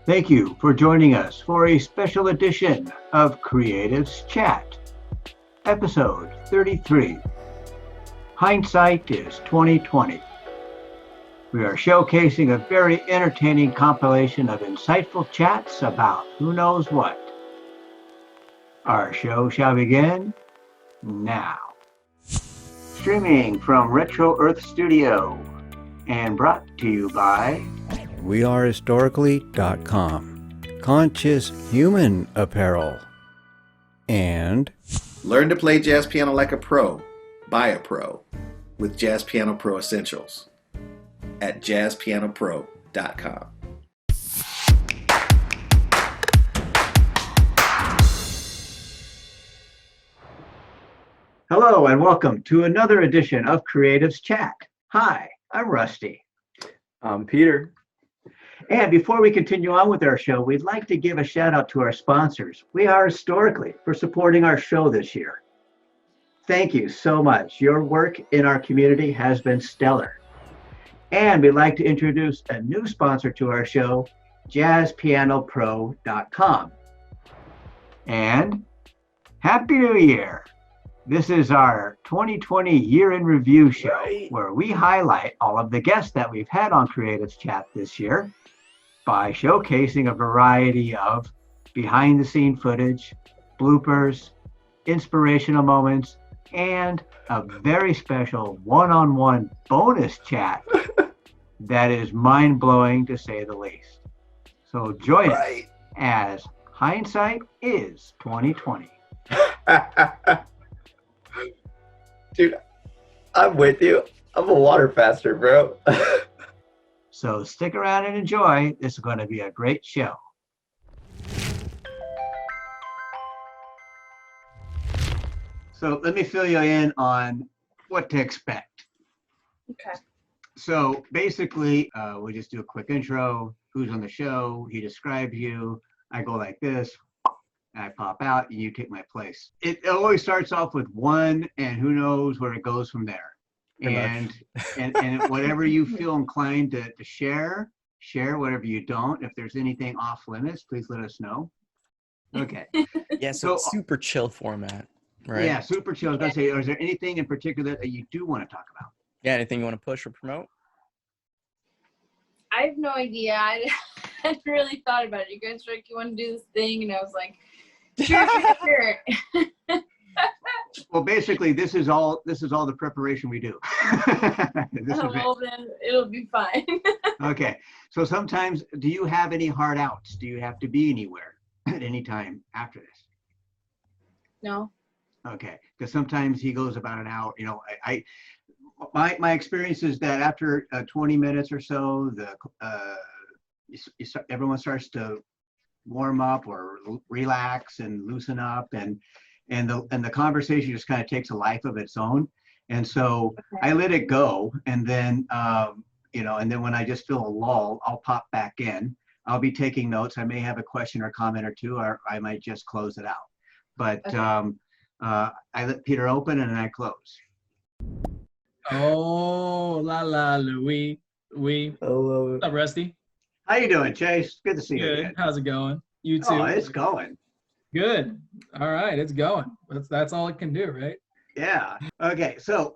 Thank you for joining us for a special edition of Creatives Chat, episode 33. Hindsight is 2020. We are showcasing a very entertaining compilation of insightful chats about who knows what. Our show shall begin now. Streaming from Retro Earth Studio and brought to you by wearehistorically.com, conscious human apparel, and learn to play jazz piano like a pro, by a pro, with Jazz Piano Pro Essentials at jazzpianopro.com. Hello and welcome to another edition of Creatives Chat. Hi, I'm Rusty. I'm Peter. And before we continue on with our show, we'd like to give a shout out to our sponsors, We Are Historically, for supporting our show this year. Thank you so much. Your work in our community has been stellar. And we'd like to introduce a new sponsor to our show, jazzpianopro.com. And Happy New Year! This is our 2020 Year in Review show, where we highlight all of the guests that we've had on Creatives Chat this year by showcasing a variety of behind-the-scene footage, bloopers, inspirational moments, and a very special one-on-one bonus chat that is mind-blowing to say the least. So join us as Hindsight is 2020. Dude, I'm with you. I'm a water faster, bro. So stick around and enjoy. This is going to be a great show. So let me fill you in on what to expect. Okay. So basically, we'll just do a quick intro. Who's on the show? He describes you. I go like this. I pop out and you take my place. It always starts off with one, and who knows where it goes from there. And whatever you feel inclined to share whatever you don't. If there's anything off limits, please let us know. Okay. Yeah, so it's super chill format, right? Yeah, super chill. I was gonna say, is there anything in particular that you do want to talk about? Yeah, anything you want to push or promote? I have no idea. I hadn't really thought about it. You guys were like, you want to do this thing? And I was like, sure. Well, basically, this is all the preparation we do. Well, then it'll be fine. Okay. So sometimes, do you have any hard outs? Do you have to be anywhere at any time after this? No. Okay. Because sometimes he goes about an hour. You know, my experience is that after 20 minutes or so, everyone starts to warm up or relax and loosen up, and the conversation just kind of takes a life of its own. And so I let it go, and then and then when I just feel a lull, I'll pop back in. I'll be taking notes. I may have a question or comment or two, or I might just close it out. But I let Peter open and then I close. Oh, la, Louis. Hello. What's up, Rusty? How you doing, Chase? Good to see you Good. again. How's it going? You too. Oh, it's going. Good. All right, it's going. That's all it can do, right? Yeah. Okay. So,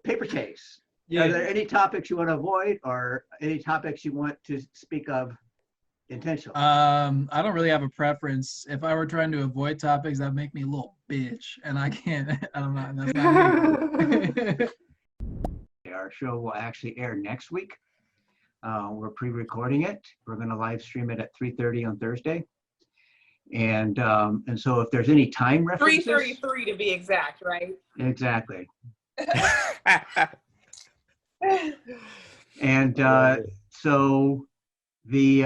paper chase. Yeah. Are there any topics you want to avoid, or any topics you want to speak of intentionally? I don't really have a preference. If I were trying to avoid topics, that'd make me a little bitch, and I can't. I'm not. That's not me. Our show will actually air next week. We're pre-recording it. We're going to live stream it at 3:30 on Thursday. And so if there's any time references. 3:33 to be exact, right? Exactly. And so the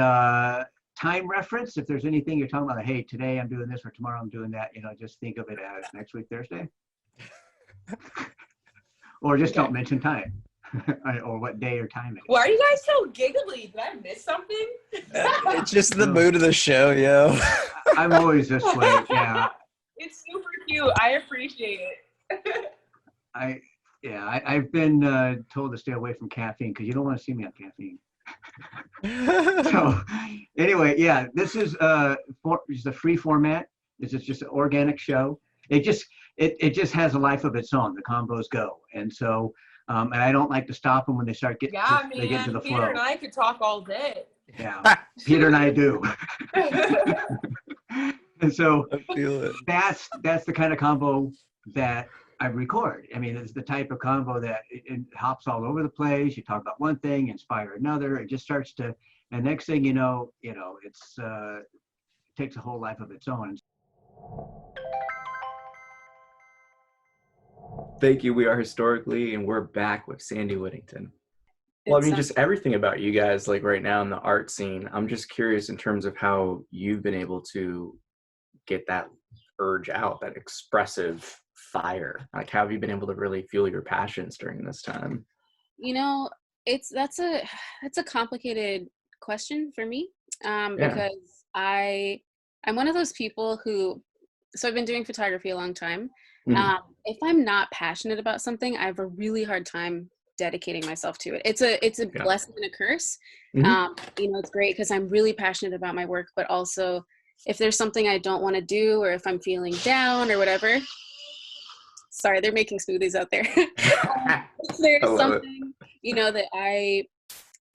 time reference, if there's anything you're talking about, hey, today I'm doing this or tomorrow I'm doing that, just think of it as next week, Thursday. Or just don't mention time. Or what day or time it is. Why are you guys so giggly? Did I miss something? It's just the mood of the show, yo. I'm always this way, yeah. It's super cute. I appreciate it. I've been told to stay away from caffeine because you don't want to see me on caffeine. So anyway, yeah, this is just a free format. This is just an organic show. It just has a life of its own. The combos go, and so and I don't like to stop them when they start getting they get into the Peter flow. and I could talk all day. Yeah, Peter and I do. And so I feel it. that's the kind of combo that I record. I mean, it's the type of combo that it hops all over the place. You talk about one thing, inspire another. It just starts to, and next thing you know, it's it takes a whole life of its own. Thank you. We are Historically, and we're back with Sandy Whittington. Well, I mean, just everything about you guys, like right now in the art scene. I'm just curious in terms of how you've been able to get that urge out, that expressive fire. Like, how have you been able to really fuel your passions during this time? You know, that's a complicated question for me, because I'm one of those people who, so I've been doing photography a long time. If I'm not passionate about something, I have a really hard time dedicating myself to it. It's a blessing and a curse. You know, it's great because I'm really passionate about my work, but also if there's something I don't want to do, or if I'm feeling down or whatever. Sorry, they're making smoothies out there. If there's something, you know, that I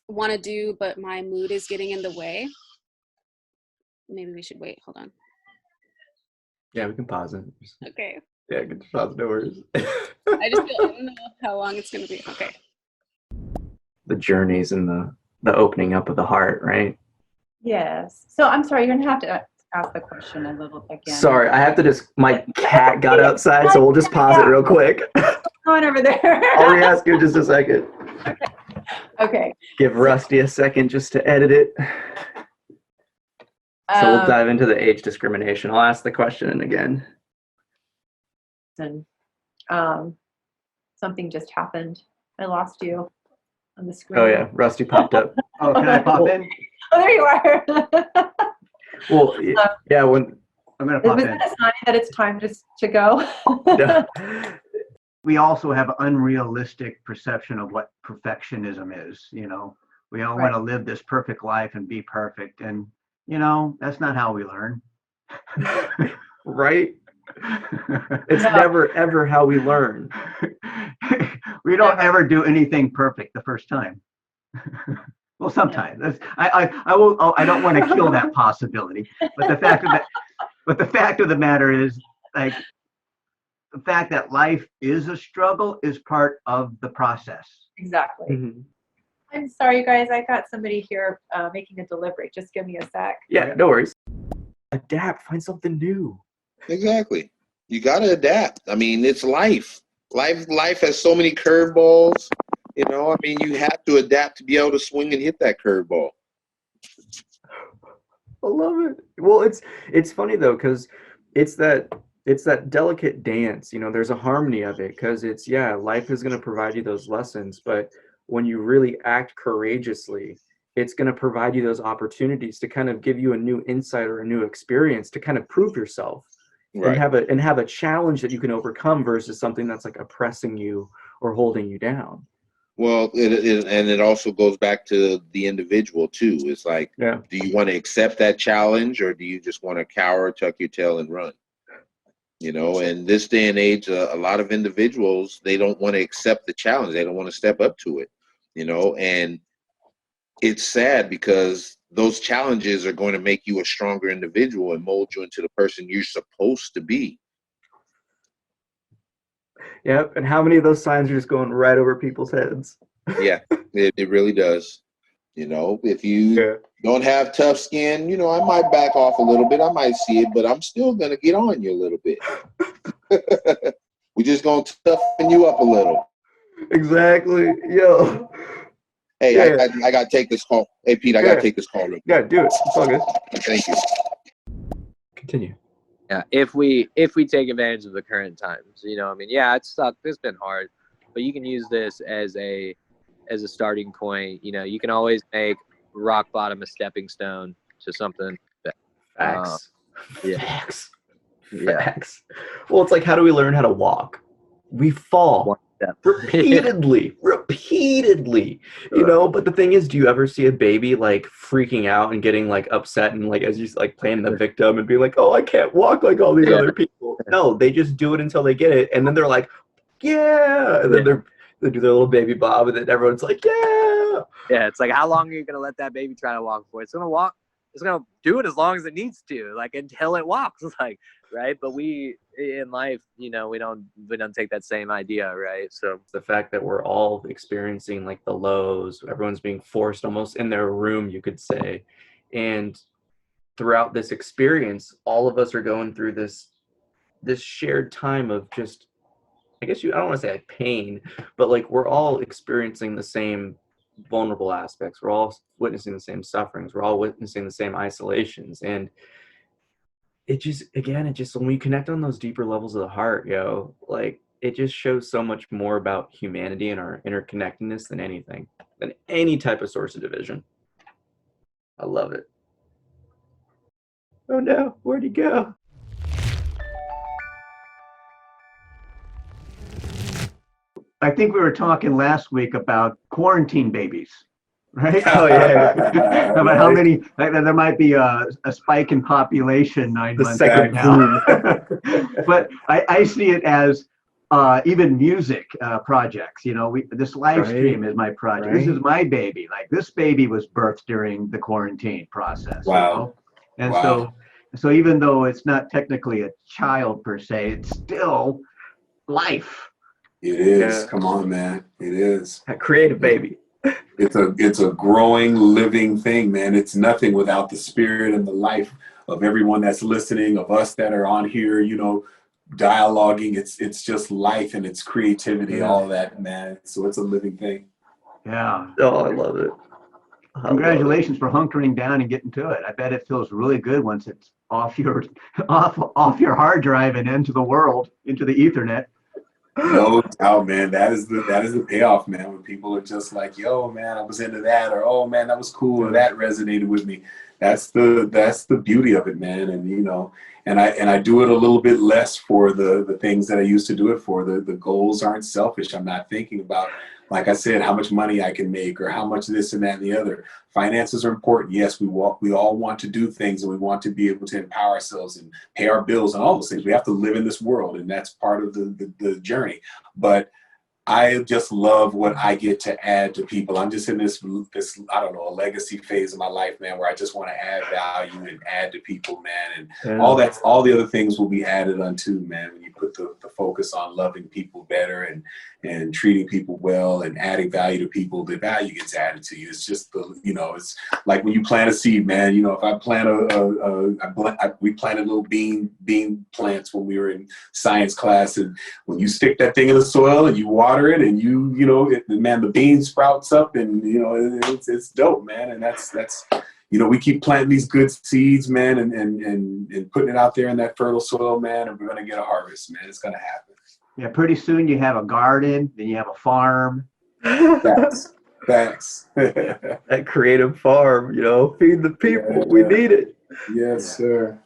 want to do, but my mood is getting in the way. Maybe we should wait. Hold on. Yeah, we can pause it. Okay. Yeah, good pause. No worries. I don't know how long it's going to be. Okay. The journeys and the opening up of the heart, right? Yes. So I'm sorry, you're going to have to ask the question a little again. Sorry, I have to my cat got outside, so we'll just pause it real quick. On over there. I'll re-ask you in just a second. Okay. Give Rusty a second just to edit it. So we'll dive into the age discrimination. I'll ask the question again. And something just happened. I lost you on the screen. Oh yeah, Rusty popped up. Oh, can I pop in? Oh, there you are. Well, yeah, when I'm gonna pop Is in. that a sign that it's time to go? Yeah. We also have an unrealistic perception of what perfectionism is. You know, we all want to live this perfect life and be perfect, and you know, that's not how we learn. Right? It's never ever how we learn. We don't ever do anything perfect the first time. Well, sometimes. I don't want to kill that possibility, but the fact of the matter is, like, the fact that life is a struggle is part of the process. Exactly. Mm-hmm. I'm sorry, you guys. I got somebody here making a delivery. Just give me a sec. Yeah, no worries. Adapt. Find something new. Exactly. You got to adapt. I mean, it's life. Life has so many curveballs. You know, I mean, you have to adapt to be able to swing and hit that curveball. I love it. Well, it's funny though, because it's that delicate dance. You know, there's a harmony of it, because life is going to provide you those lessons, but when you really act courageously, it's going to provide you those opportunities to kind of give you a new insight or a new experience to kind of prove yourself. Right. And have a challenge that you can overcome versus something that's like oppressing you or holding you down. Well, it also goes back to the individual too. It's like, do you want to accept that challenge, or do you just want to cower, tuck your tail, and run? You know, and this day and age, a lot of individuals, they don't want to accept the challenge. They don't want to step up to it. You know, and it's sad because those challenges are going to make you a stronger individual and mold you into the person you're supposed to be. Yep. And how many of those signs are just going right over people's heads? Yeah, it really does. You know, if you don't have tough skin, you know, I might back off a little bit. I might see it, but I'm still going to get on you a little bit. We're just going to toughen you up a little. Exactly. Yo. Hey, I got to take this call. Hey, Pete, I got to take this call. Yeah, do it. It's all good. Thank you. Continue. Yeah, if we take advantage of the current times, you know, I mean, yeah, it's sucked. It's been hard, but you can use this as a starting point. You know, you can always make rock bottom a stepping stone to something. Facts. Yeah. Facts. Well, it's like, how do we learn how to walk? We fall. repeatedly, you know. But the thing is, do you ever see a baby like freaking out and getting like upset and like, as you like, playing the victim and be like, oh, I can't walk like all these other people? No, they just do it until they get it, and then they're like, yeah, and then they do their little baby bob, and then everyone's like, yeah. It's like, how long are you gonna let that baby try to walk for? It's gonna walk. It's gonna do it as long as it needs to, like until it walks, like, right? But we in life, you know, we don't take that same idea, right? So the fact that we're all experiencing like the lows, everyone's being forced almost in their room, you could say, and throughout this experience, all of us are going through this shared time of just, I guess I don't want to say like pain, but like we're all experiencing the same vulnerable aspects. We're all witnessing the same sufferings. We're all witnessing the same isolations. And it just, when we connect on those deeper levels of the heart, like it just shows so much more about humanity and our interconnectedness than any type of source of division. I love it. Oh no, where'd he go? I think we were talking last week about quarantine babies, right? Oh yeah. About how many, like, there might be a spike in population 9 months from now. But I see it as even music projects. You know, this live stream is my project. This is my baby. Like, this baby was birthed during the quarantine process. Wow. You know? And so even though it's not technically a child per se, it's still life. It is. Come on, man. It is. A creative baby. It's a growing, living thing, man. It's nothing without the spirit and the life of everyone that's listening, of us that are on here, you know, dialoguing. It's just life and it's creativity, all that, man. So it's a living thing. Yeah. Oh, I love it. Congratulations for hunkering down and getting to it. I bet it feels really good once it's off your hard drive and into the world, into the Ethernet. No doubt, man. That is the payoff, man. When people are just like, "Yo, man, I was into that," or "Oh, man, that was cool," or "That resonated with me." That's the beauty of it, man. And you know, and I do it a little bit less for the things that I used to do it for. The goals aren't selfish. I'm not thinking about, like I said, how much money I can make or how much this and that and the other. Finances are important. Yes, we all want to do things and we want to be able to empower ourselves and pay our bills and all those things. We have to live in this world, and that's part of the journey. But I just love what I get to add to people. I'm just in this I don't know, a legacy phase of my life, man, where I just want to add value and add to people, man. And all the other things will be added unto, man, when you put the focus on loving people better and treating people well and adding value to people. The value gets added to you. It's just it's like when you plant a seed, man. You know, if I plant we planted little bean plants when we were in science class, and when you stick that thing in the soil and you water it, and man, the bean sprouts up, and it's dope, man. And that's we keep planting these good seeds, man, and putting it out there in that fertile soil, man, and we're gonna get a harvest, man. It's gonna happen. Yeah, pretty soon you have a garden, then you have a farm. Facts. That creative farm, feed the people. Yeah. We need it. Yes, sir.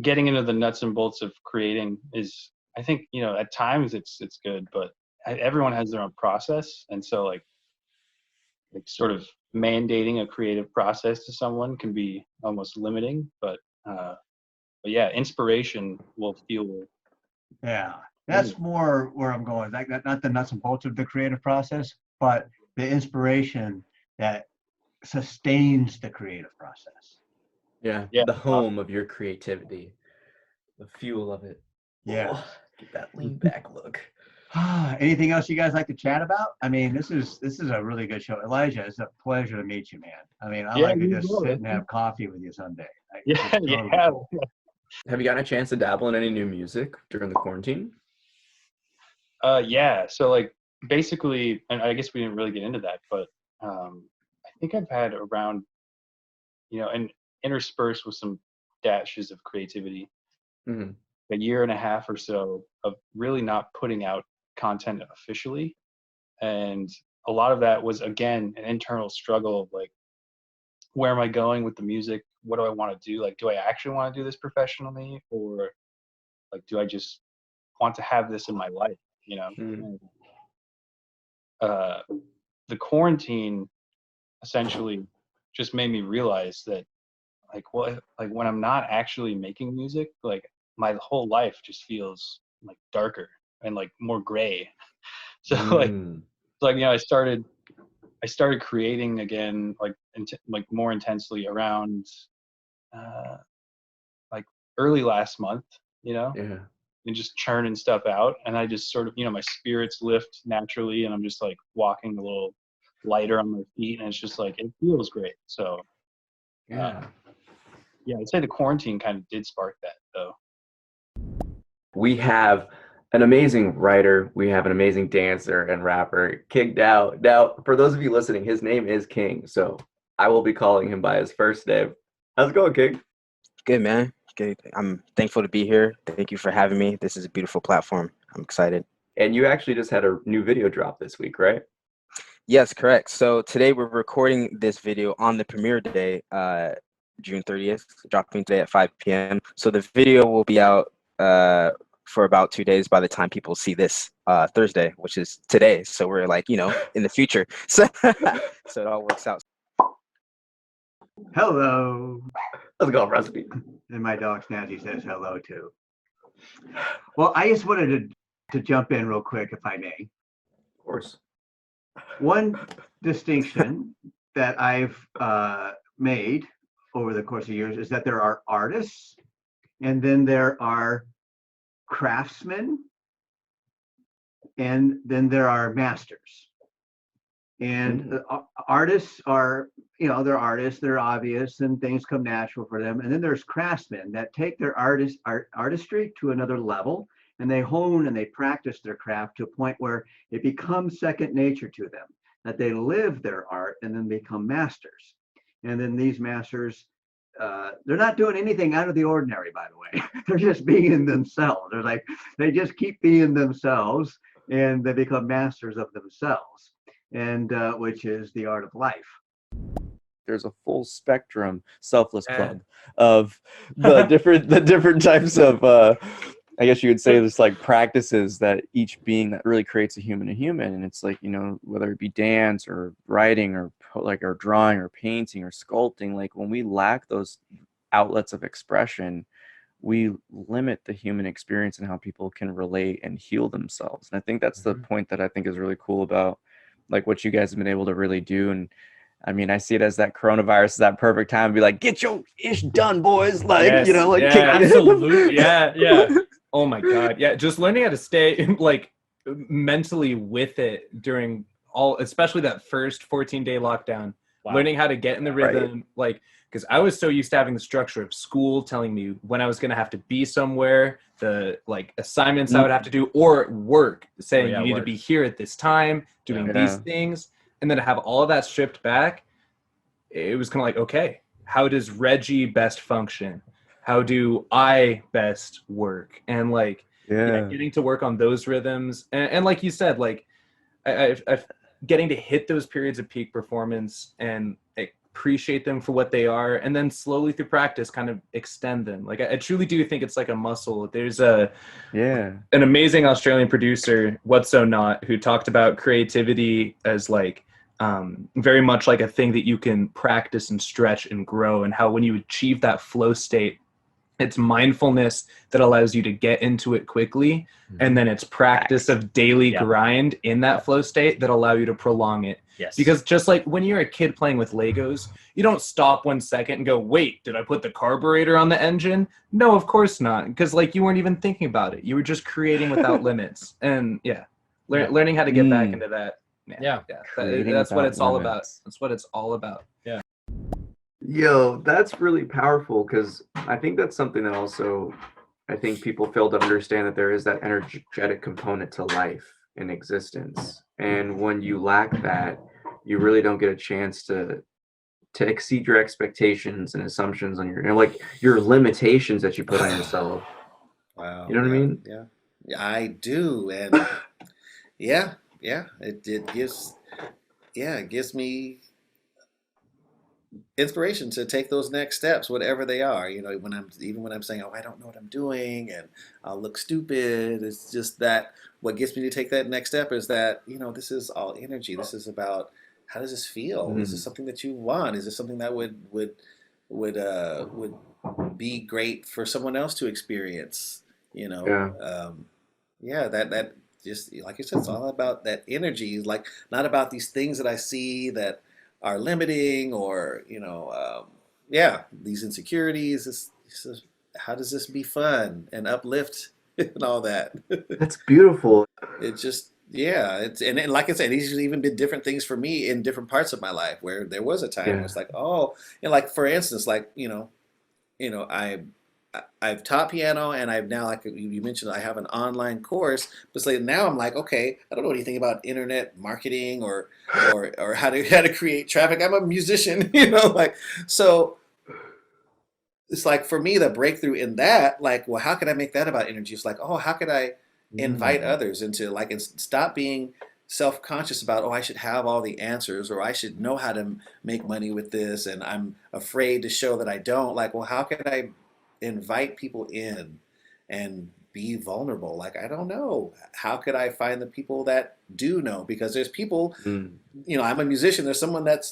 Getting into the nuts and bolts of creating is, I think, at times it's good, but everyone has their own process, and so like sort of mandating a creative process to someone can be almost limiting. But yeah, inspiration will fuel. Yeah, that's more where I'm going. Like, not the nuts and bolts of the creative process, but the inspiration that sustains the creative process. Yeah, the home of your creativity, the fuel of it. Yeah, get that lean back look. Anything else you guys like to chat about? I mean, this is a really good show. Elijah, it's a pleasure to meet you, man. I mean, I like to just sit and have coffee with you someday. Cool. Have you gotten a chance to dabble in any new music during the quarantine? Yeah. So like basically, and I guess we didn't really get into that, but I think I've had around, and interspersed with some dashes of creativity, a year and a half or so of really not putting out content officially. And a lot of that was, again, an internal struggle of like, where am I going with the music? What do I want to do? Like, do I actually want to do this professionally, or like, do I just want to have this in my life? you know. Mm. The quarantine essentially just made me realize that like when I'm not actually making music, like my whole life just feels like darker and like more gray. So like you know, I started creating again like more intensely around like early last month, you know. Yeah. And just churning stuff out, and I just sort of, you know, my spirits lift naturally, and I'm just like walking a little lighter on my feet, and it's just like it feels great. So Yeah. Yeah, I'd say the quarantine kind of did spark that, though. We have an amazing writer, we have an amazing dancer and rapper, King Dow. Now, for those of you listening, his name is King, so I will be calling him by his first name. How's it going, King? Good, man. Good. I'm thankful to be here. Thank you for having me. This is a beautiful platform. I'm excited. And you actually just had a new video drop this week, right? Yes, correct. So today we're recording this video on the premiere day, June 30th, dropping today at 5 p.m. So the video will be out for about 2 days by the time people see this Thursday, which is today. So we're like, you know, in the future. So it all works out. Hello. How's it going, Rusty? And my dog Snazzy says hello too. Well, I just wanted to jump in real quick, if I may. Of course. One distinction that I've made over the course of years is that there are artists, and then there are craftsmen, and then there are masters. And artists are, you know, they're artists, they're obvious, and things come natural for them. And then there's craftsmen that take their artistry to another level, and they hone and they practice their craft to a point where it becomes second nature to them, that they live their art and then become masters. And then these masters, they're not doing anything out of the ordinary, by the way. They're just being themselves. They're like, they just keep being themselves, and they become masters of themselves, and which is the art of life. There's a full spectrum selfless plug of the different types of I guess you would say there's like practices that each being that really creates a human, and it's like, you know, whether it be dance or writing or or drawing or painting or sculpting, like when we lack those outlets of expression, we limit the human experience and how people can relate and heal themselves. And I think that's the point that I think is really cool about like what you guys have been able to really do. And I mean, I see it as that coronavirus is that perfect time to be like, get your ish done, boys. Like, yes, you know, like absolutely. Yeah. Oh my God. Yeah. Just learning how to stay like mentally with it during especially that first 14-day lockdown, learning how to get in the rhythm, like, because I was so used to having the structure of school telling me when I was going to have to be somewhere, the like assignments I would have to do, or work saying you need to be here at this time, doing these things. And then to have all of that stripped back, it was kind of like, okay, how does Reggie best function? How do I best work? And like, getting to work on those rhythms. And like you said, like, I've getting to hit those periods of peak performance and appreciate them for what they are, and then slowly through practice kind of extend them. Like I truly do think it's like a muscle. There's an amazing Australian producer, What's So Not, who talked about creativity as like very much like a thing that you can practice and stretch and grow, and how when you achieve that flow state, it's mindfulness that allows you to get into it quickly, and then it's practice of daily grind in that flow state that allow you to prolong it. Yes. Because just like when you're a kid playing with Legos, you don't stop 1 second and go, wait, did I put the carburetor on the engine? No, of course not. Because like you weren't even thinking about it. You were just creating without limits. And learning how to get back into that. That's what it's all about. That's what it's all about. Yeah. Yo, that's really powerful, because I think that's something that also I think people fail to understand, that there is that energetic component to life and existence. And when you lack that, you really don't get a chance to exceed your expectations and assumptions on your limitations that you put on yourself. Wow. You know what I mean? Yeah. I do. And it gives me inspiration to take those next steps, whatever they are. You know, when I'm saying, oh, I don't know what I'm doing and I'll look stupid. It's just that what gets me to take that next step is that, you know, this is all energy. This is about how does this feel? Is this something that you want? Is this something that would be great for someone else to experience? You know, yeah, that just like you said, it's all about that energy. Like not about these things that I see that are limiting or yeah, these insecurities. How does this be fun and uplift and all that? That's beautiful. It just yeah, and like I said, these have even been different things for me in different parts of my life where there was a time where it's like, oh, and like for instance, like I've taught piano and I've now, like you mentioned, I have an online course. But it's like now I'm like, okay, I don't know anything about internet marketing or how to create traffic. I'm a musician, like so. It's like for me the breakthrough in that, like, well, how can I make that about energy? It's like, oh, how could I invite others into like and stop being self-conscious about, oh, I should have all the answers or I should know how to make money with this and I'm afraid to show that I don't. Like, well, how can I invite people in and be vulnerable? Like, I don't know. How could I find the people that do know? Because there's people, I'm a musician. There's someone that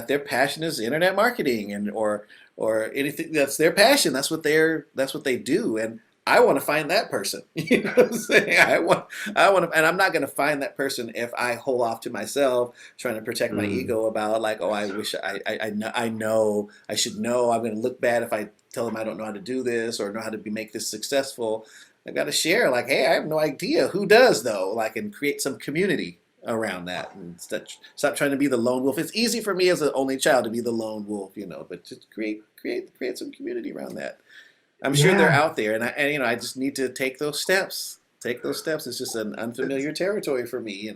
their passion is internet marketing and or anything that's their passion. That's what they do. And I want to find that person. You know what I'm saying? I want to, and I'm not going to find that person if I hold off to myself, trying to protect my ego about like, oh, I wish I know, I should know. I'm going to look bad if I tell them I don't know how to do this or know how to make this successful. I've got to share like, hey, I have no idea who does though, like, and create some community around that and stop trying to be the lone wolf. It's easy for me as an only child to be the lone wolf, but just create some community around that. I'm sure they're out there, and I just need to take those steps. It's just an unfamiliar territory for me.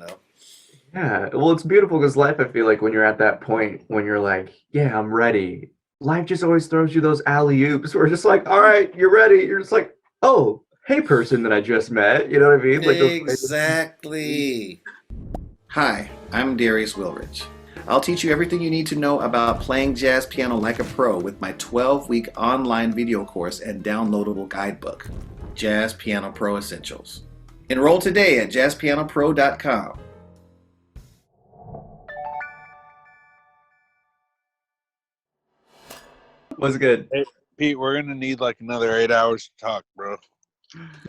Yeah, well, it's beautiful because life, I feel like when you're at that point, when you're like, yeah, I'm ready, life just always throws you those alley-oops where it's just like, all right, you're ready. You're just like, oh, hey, person that I just met. You know what I mean? Like exactly. Hi, I'm Darius Wilrich. I'll teach you everything you need to know about playing jazz piano like a pro with my 12-week online video course and downloadable guidebook, Jazz Piano Pro Essentials. Enroll today at jazzpianopro.com. What's good? Hey, Pete, we're going to need like another 8 hours to talk, bro.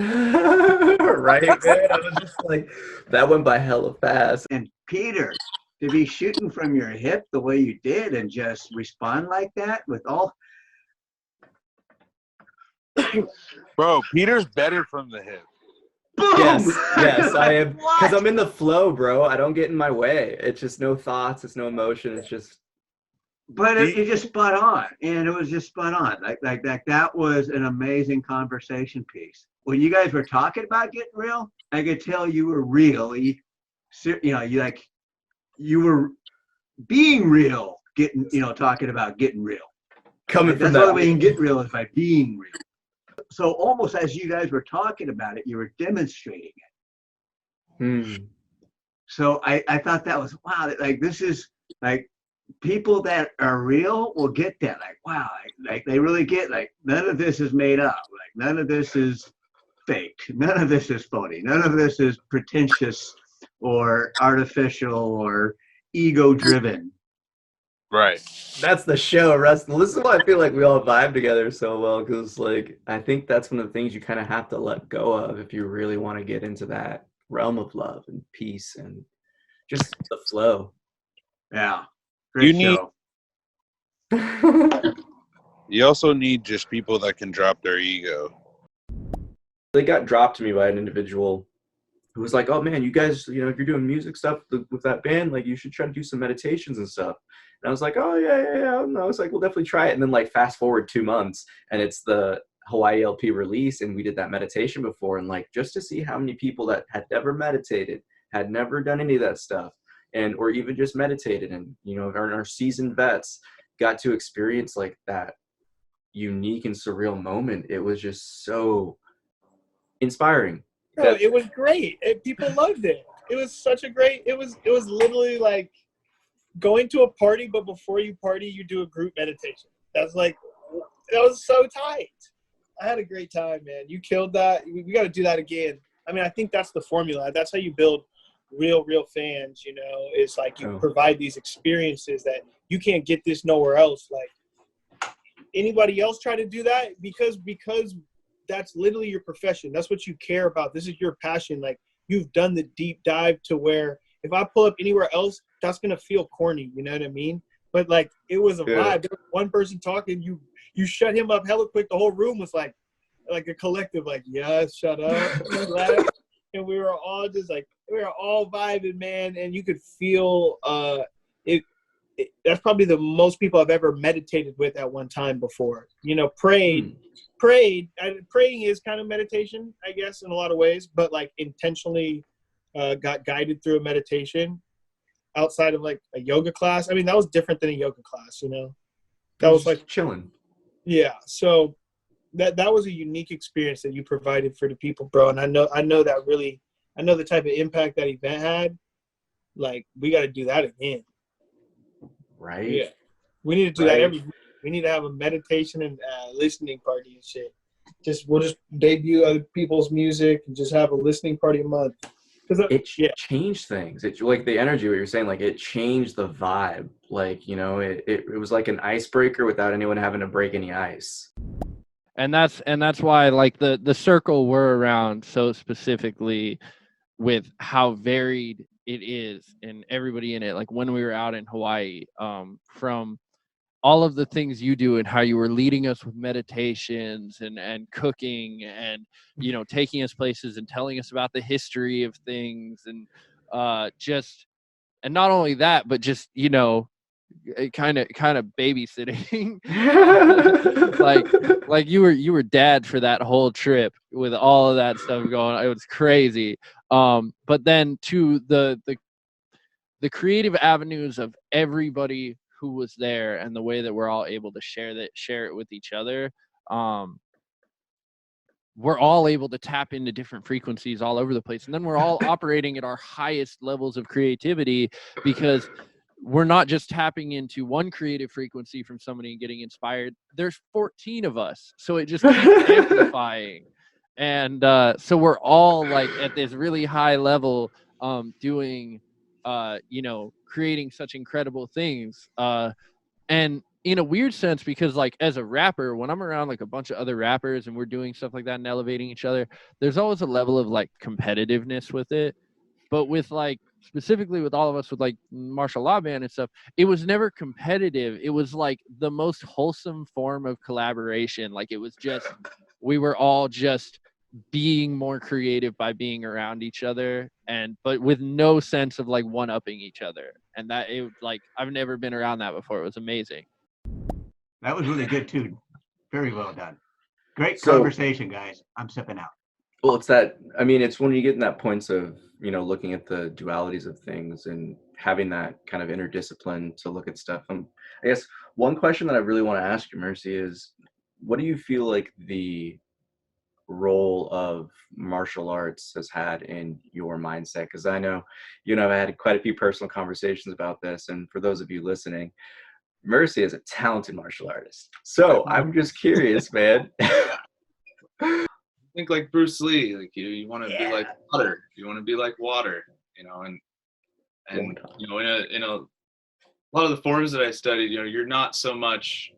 Right, man? I was just like, that went by hella fast. And Peter, to be shooting from your hip the way you did and just respond like that with all. Bro, Peter's better from the hip. Boom! Yes, I am. Because I'm in the flow, bro. I don't get in my way. It's just no thoughts. It's no emotion. It's just. But it just spot on, and it was just spot on. Like that was an amazing conversation piece. When you guys were talking about getting real, I could tell you were really, you were being real, talking about getting real. Coming from that's the only way you can get real is by being real. So almost as you guys were talking about it, you were demonstrating it. So I thought that was, wow, like this is like people that are real will get that. Like, wow, like they really get like none of this is made up. Like none of this is fake. None of this is phony. None of this is pretentious or artificial or ego driven. Right. That's the show, Russell. This is why I feel like we all vibe together so well, because like I think that's one of the things you kind of have to let go of if you really want to get into that realm of love and peace and just the flow. Yeah. Great show. You also need just people that can drop their ego. They got dropped to me by an individual who was like, oh man, you guys, if you're doing music stuff with that band, like you should try to do some meditations and stuff. And I was like, oh yeah. And I was like, we'll definitely try it. And then like fast forward 2 months and it's the Hawaii LP release and we did that meditation before. And like, just to see how many people that had never meditated, had never done any of that stuff and, or even just meditated and, our seasoned vets got to experience like that unique and surreal moment. It was just so inspiring. No, it was great. People loved it. It was such a great. It was literally like going to a party, but before you party, you do a group meditation. That was so tight. I had a great time, man. You killed that. We got to do that again. I mean, I think that's the formula. That's how you build real fans, you know, is like you provide these experiences that you can't get this nowhere else. Like anybody else try to do that because that's literally your profession. That's what you care about. This is your passion. Like you've done the deep dive to where if I pull up anywhere else, that's going to feel corny. You know what I mean? But like, it was a vibe. There was one person talking, you shut him up hella quick. The whole room was like a collective, like, yeah, shut up. And we were all just like, we were all vibing, man. And you could feel that's probably the most people I've ever meditated with at one time before. You know, praying is kind of meditation, I guess, in a lot of ways, but like intentionally got guided through a meditation outside of like a yoga class. I mean, that was different than a yoga class, you know. That was like chilling. Yeah. So that was a unique experience that you provided for the people, bro. And I know the type of impact that event had. Like, we got to do that again. Right. Yeah. We need to do that every week. We need to have a meditation and listening party and shit. We'll just debut other people's music and just have a listening party a month. It changed things. It like the energy, what you're saying, like it changed the vibe. Like, you know, it was like an icebreaker without anyone having to break any ice. And that's why like the circle we're around so specifically with how varied it is and everybody in it. Like when we were out in Hawaii, from all of the things you do and how you were leading us with meditations and cooking and, you know, taking us places and telling us about the history of things and and not only that, but just, you know, kind of babysitting. like you were dad for that whole trip with all of that stuff going on. It was crazy. But then to the creative avenues of everybody who was there and the way that we're all able to share it with each other, we're all able to tap into different frequencies all over the place. And then we're all operating at our highest levels of creativity because we're not just tapping into one creative frequency from somebody and getting inspired. There's 14 of us. So it just keeps amplifying. And so we're all like at this really high level doing, you know, creating such incredible things. And in a weird sense, because like as a rapper, when I'm around like a bunch of other rappers and we're doing stuff like that and elevating each other, there's always a level of like competitiveness with it. But with like specifically with all of us with like martial law band and stuff, it was never competitive. It was like the most wholesome form of collaboration. Like it was just, we were all just being more creative by being around each other, but with no sense of like one-upping each other. And that it like I've never been around that before. It was amazing. That was really good too. Very well done. Great conversation, guys. I'm sipping out. Well, it's when you get in that points of, you know, looking at the dualities of things and having that kind of interdiscipline to look at stuff. I guess one question that I really want to ask you, Mercy, is what do you feel like the role of martial arts has had in your mindset? Because I know you and I have had quite a few personal conversations about this, and for those of you listening, Mercy is a talented martial artist. So I'm just curious, man. Think like Bruce Lee, like you want to be like water. You want to be like water, you know, and you know, in a lot of the forms that I studied, you know, you're not so much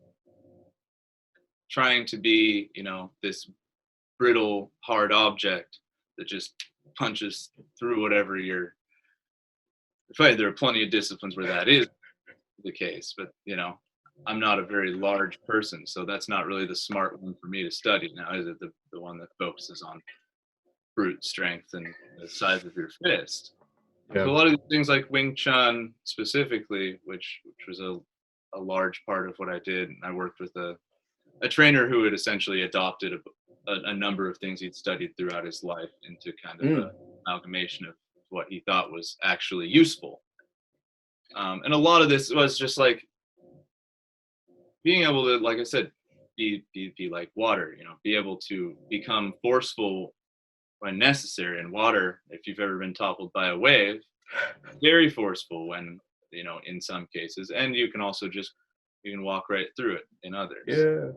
trying to be, you know, this brittle, hard object that just punches through whatever you're. There are plenty of disciplines where that is the case, but you know, I'm not a very large person, so that's not really the smart one for me to study now, is it? The one that focuses on brute strength and the size of your fist. Yeah. So a lot of these things like Wing Chun specifically, which was a large part of what I did. I worked with a trainer who had essentially adopted a number of things he'd studied throughout his life into kind of an amalgamation of what he thought was actually useful. And a lot of this was just like being able to, like I said, be like water, you know, be able to become forceful when necessary. And water, if you've ever been toppled by a wave, very forceful when you know, in some cases, and you can also just, you can walk right through it in others. Yeah.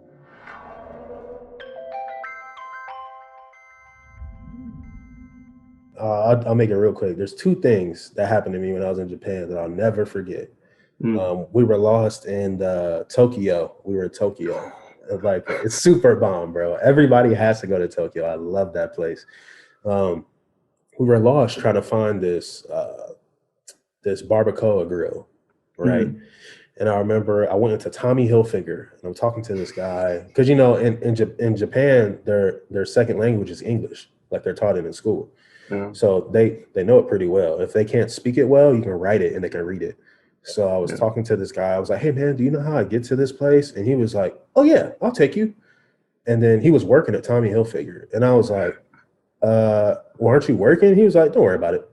I'll make it real quick. There's two things that happened to me when I was in Japan that I'll never forget. We were lost in Tokyo. We were in Tokyo. Like, it's super bomb, bro. Everybody has to go to Tokyo. I love that place. We were lost trying to find this barbacoa grill, right? And I remember I went into Tommy Hilfiger and I'm talking to this guy because, you know, in Japan, their second language is English, like they're taught it in school. Yeah. So they know it pretty well. If they can't speak it well, you can write it and they can read it. So I was talking to this guy. I was like, hey, man, do you know how I get to this place? And he was like, oh, yeah, I'll take you. And then he was working at Tommy Hilfiger. And I was like, well, aren't you working? He was like, don't worry about it.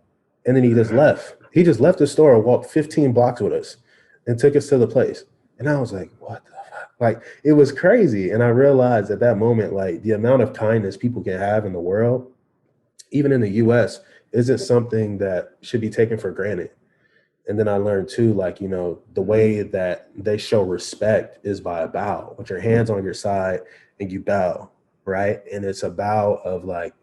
And then he just left. He just left the store and walked 15 blocks with us and took us to the place. And I was like, what the fuck? Like, it was crazy. And I realized at that moment, like, the amount of kindness people can have in the world, even in the US, isn't something that should be taken for granted. And then I learned too, like, you know, the way that they show respect is by a bow, with your hands on your side and you bow, right? And it's a bow of like,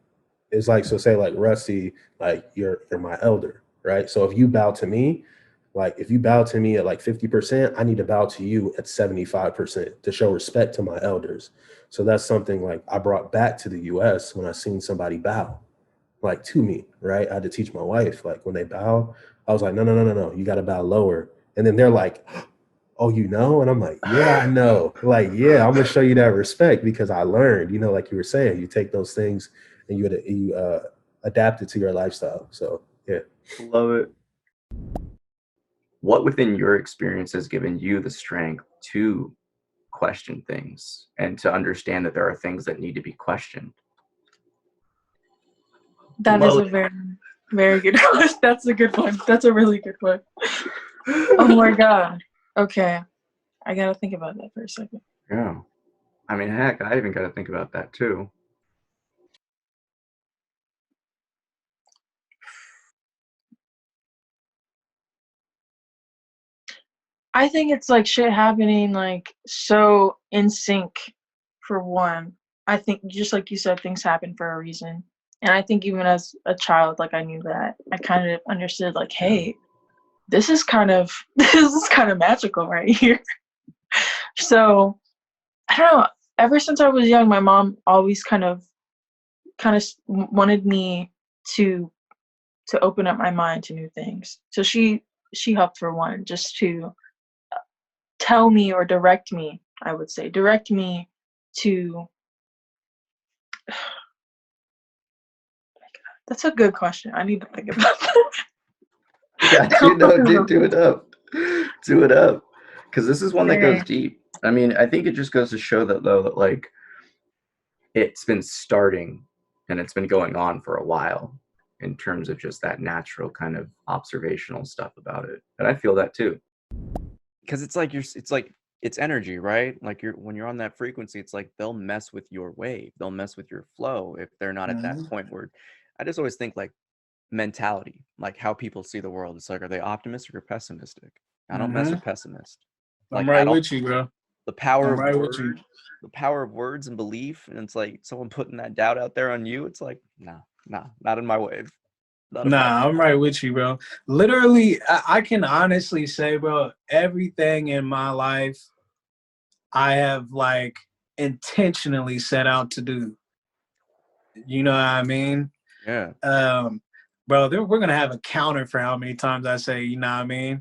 it's like, so say like Rusty, like you're my elder, right? So if you bow to me, like if you bow to me at like 50%, I need to bow to you at 75% to show respect to my elders. So that's something like I brought back to the US when I seen somebody bow, like to me, right? I had to teach my wife, like when they bow, I was like, no, you got to bow lower. And then they're like, oh, you know? And I'm like, yeah, I know. Like, yeah, I'm going to show you that respect because I learned, you know, like you were saying, you take those things and you adapt it to your lifestyle. So, yeah. Love it. What within your experience has given you the strength to question things and to understand that there are things that need to be questioned? That is a very, very good question. That's a good one. That's a really good one. Oh my God. Okay. I got to think about that for a second. Yeah. I mean, heck, I even got to think about that too. I think it's like shit happening like so in sync for one. I think just like you said, things happen for a reason. And I think even as a child, like I knew that. I kind of understood like, hey, this is kind of magical right here. So I don't know. Ever since I was young, my mom always kind of wanted me to open up my mind to new things. So she helped for one, just to tell me or direct me, I would say, direct me to. That's a good question. I need to think about that. Yeah, you know, dude, do it up. Do it up. Because this is one that goes deep. I mean, I think it just goes to show that, though, that, like, it's been starting and it's been going on for a while in terms of just that natural kind of observational stuff about it. And I feel that, too. Because it's like it's energy, right? Like when you're on that frequency, it's like they'll mess with your wave. They'll mess with your flow if they're not at that point where I just always think like mentality, like how people see the world. It's like, are they optimistic or pessimistic? I don't mess with pessimist. I'm right with you, bro. The power I'm of right words, with you. the power of words and belief, and it's like someone putting that doubt out there on you. It's like, nah, not in my wave. Nah, I'm right with you, bro. Literally, I can honestly say, bro, everything in my life I have like intentionally set out to do. You know what I mean? Yeah. Bro, we're gonna have a counter for how many times I say, you know what I mean?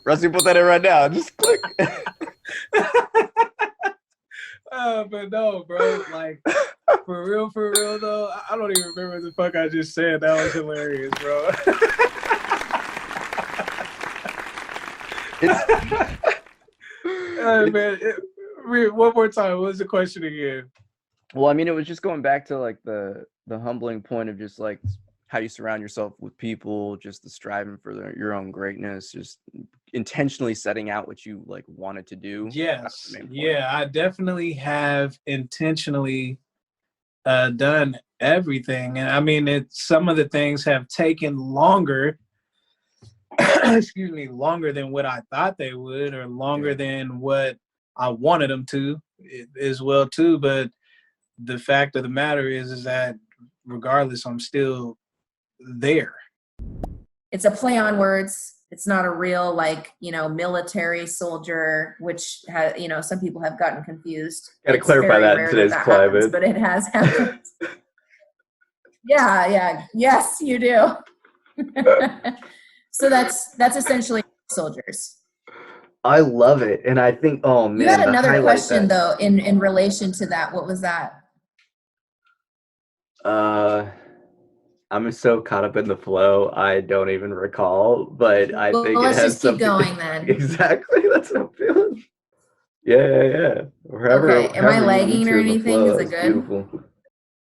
Rusty, put that in right now. Just click. But no, bro, like for real though, I don't even remember what the fuck I just said. That was hilarious, bro. Man, one more time. What was the question again? Well, I mean, it was just going back to like the humbling point of just like how you surround yourself with people, just the striving for your own greatness, just intentionally setting out what you like wanted to do. Yes. Yeah, I definitely have intentionally done everything. And I mean, some of the things have taken longer, excuse me, longer than what I thought they would, or longer than what I wanted them to as well too. But the fact of the matter is that regardless, I'm still there. It's a play on words. It's not a real, like, military soldier, which has, some people have gotten confused. Gotta clarify that in today's climate. Happens, but it has happened. Yeah. Yes, you do. So that's essentially soldiers. I love it. And I think, oh man. You had another question though, in relation to that. What was that? I'm so caught up in the flow, I don't even recall, but I think it let's has just keep something. going then. Exactly, that's what I'm feeling. Yeah. Okay, am I lagging or anything? Is it good? Beautiful.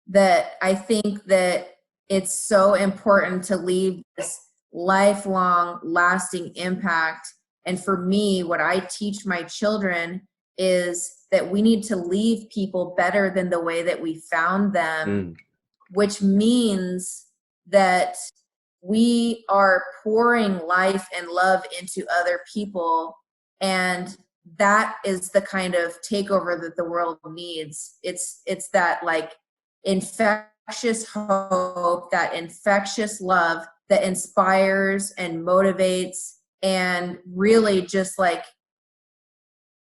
That I think that it's so important to leave this lifelong, lasting impact. And for me, what I teach my children is that we need to leave people better than the way that we found them, which means that we are pouring life and love into other people, and that is the kind of takeover that the world needs. It's that like infectious hope, that infectious love that inspires and motivates, and really just like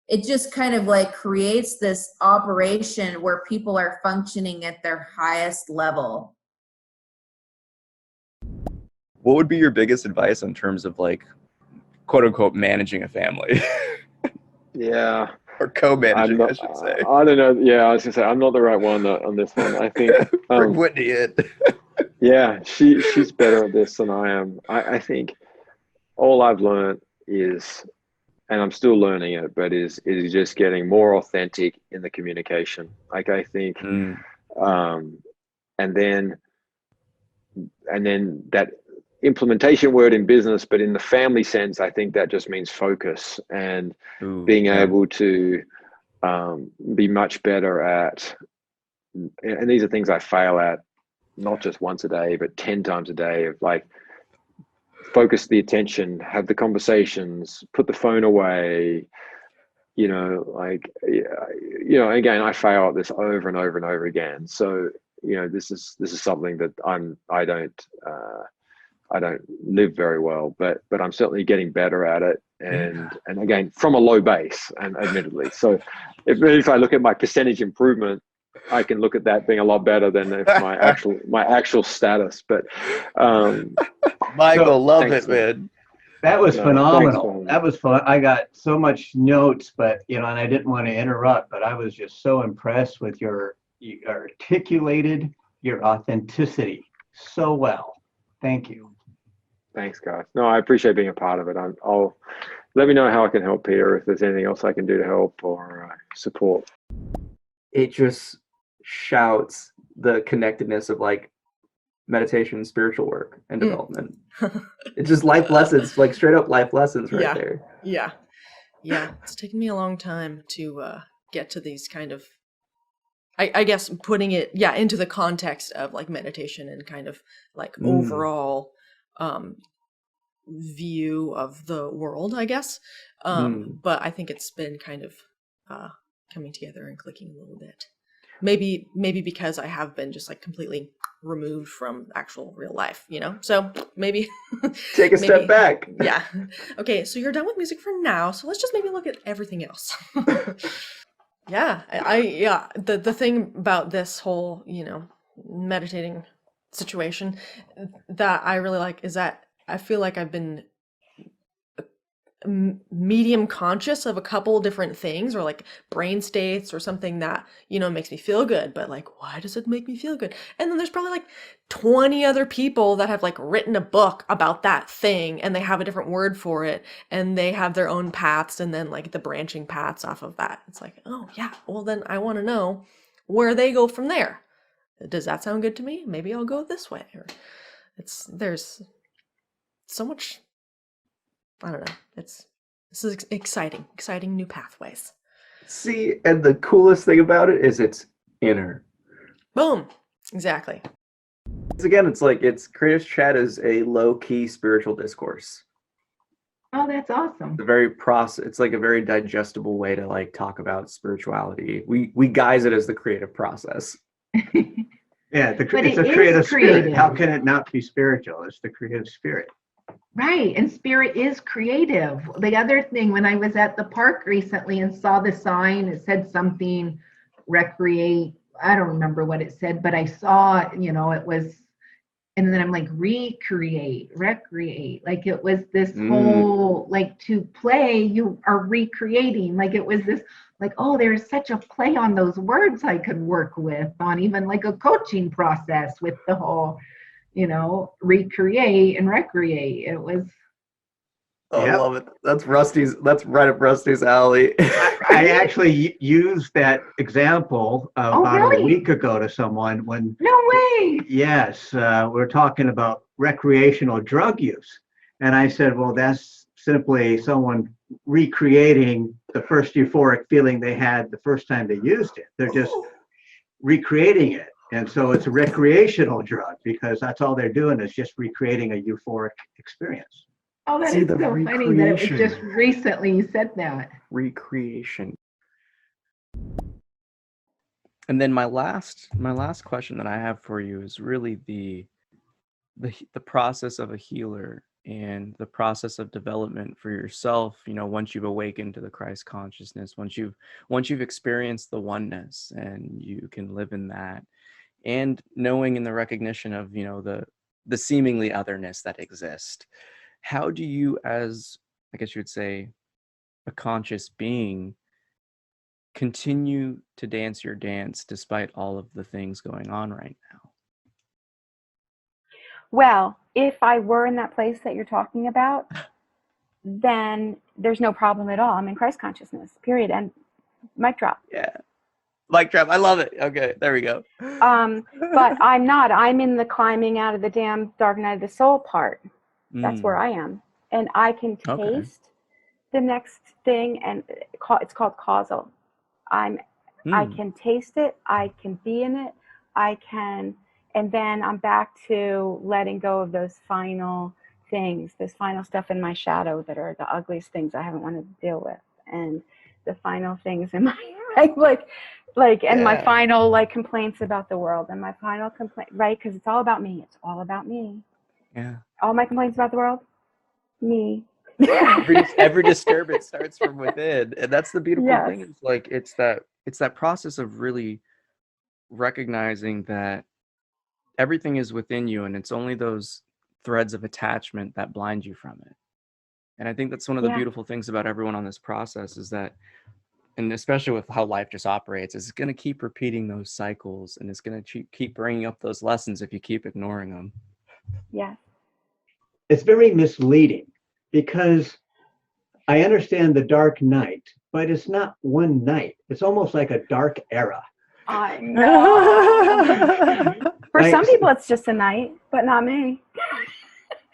it just kind of like creates this operation where people are functioning at their highest level. What would be your biggest advice in terms of like, quote unquote, managing a family? Yeah. Or co-managing, I should say. I don't know. Yeah, I was gonna say I'm not the right one on this one. I think Bring Whitney in. Yeah, she's better at this than I am. I think all I've learned is, and I'm still learning it, but is just getting more authentic in the communication. Like I think, and then that implementation word in business, but in the family sense, I think that just means focus and being able to be much better at, and these are things I fail at, not just once a day, but 10 times a day, of like, focus the attention, have the conversations, put the phone away, again, I fail at this over and over and over again. So, this is something that I don't live very well, but I'm certainly getting better at it. And again, from a low base, and admittedly. So if I look at my percentage improvement, I can look at that being a lot better than if my actual status. But Michael, love it, man. That was phenomenal. That was fun. I got so much notes, but and I didn't want to interrupt, but I was just so impressed with you articulated your authenticity so well. Thank you. Thanks, guys. No, I appreciate being a part of it. I'll let me know how I can help, Peter, if there's anything else I can do to help or support. It just shouts the connectedness of like meditation, spiritual work, and development. It's just life lessons, like straight up life lessons right there. Yeah. It's taken me a long time to get to these kind of, I guess, putting it into the context of like meditation and kind of like overall view of the world, I guess. But I think it's been kind of coming together and clicking a little bit. Maybe because I have been just like completely removed from actual real life, so maybe take a step back. Yeah. Okay, so you're done with music for now, so let's just maybe look at everything else. The thing about this whole meditating situation that I really like is that I feel like I've been medium conscious of a couple different things, or like brain states or something that makes me feel good, but like, why does it make me feel good? And then there's probably like 20 other people that have like written a book about that thing, and they have a different word for it, and they have their own paths, and then like the branching paths off of that. It's like, oh yeah, well then I want to know where they go from there. Does that sound good to me? Maybe I'll go this way. Or there's so much, I don't know. This is exciting new pathways. See, and the coolest thing about it is it's inner. Boom. Exactly. Again, it's like creative chat is a low-key spiritual discourse. Oh, that's awesome. It's like a very digestible way to like talk about spirituality. We guise it as the creative process. Yeah, it's it a is creative spirit. creative. How can it not be spiritual? It's the creative spirit. Right, and spirit is creative. The other thing, when I was at the park recently and saw the sign, it said something recreate. I don't remember what it said, but I saw, it was, and then I'm like, recreate. Like it was this whole, like to play, you are recreating. Like it was this, like, oh, there's such a play on those words I could work with on even like a coaching process with the whole, recreate and recreate. It was. Oh, I love it. That's right up Rusty's alley. I actually used that example about a week ago to someone when. No way. Yes, we're talking about recreational drug use. And I said, well, that's simply someone recreating the first euphoric feeling they had the first time they used it. They're just recreating it. And so it's a recreational drug because that's all they're doing is just recreating a euphoric experience. Oh, that is so funny that it was just recently you said that. Recreation. And then my last question that I have for you is really the process of a healer and the process of development for yourself, once you've awakened to the Christ consciousness, once you've experienced the oneness and you can live in that, and knowing in the recognition of the seemingly otherness that exists. How do you, as I guess you would say, a conscious being, continue to dance your dance despite all of the things going on right now? Well, if I were in that place that you're talking about, then there's no problem at all. I'm in Christ consciousness, period. And mic drop. Yeah. Mic drop. I love it. Okay, there we go. But I'm not. I'm in the climbing out of the damn dark night of the soul part. That's where I am. And I can taste the next thing, and it's called causal. I can taste it. I can be in it. And then I'm back to letting go of those final things, this final stuff in my shadow that are the ugliest things I haven't wanted to deal with, and the final things in my my final complaints about the world, and my final complaint, right? Because it's all about me. It's all about me. Yeah. All my complaints about the world, me. every disturbance starts from within, and that's the beautiful thing. It's like it's that process of really recognizing that everything is within you, and it's only those threads of attachment that blind you from it. And I think that's one of the beautiful things about everyone on this process is that, and especially with how life just operates, is it's going to keep repeating those cycles, and it's going to keep bringing up those lessons if you keep ignoring them. Yeah. It's very misleading because I understand the dark night, but it's not one night. It's almost like a dark era. I know. For some people, it's just a night, but not me.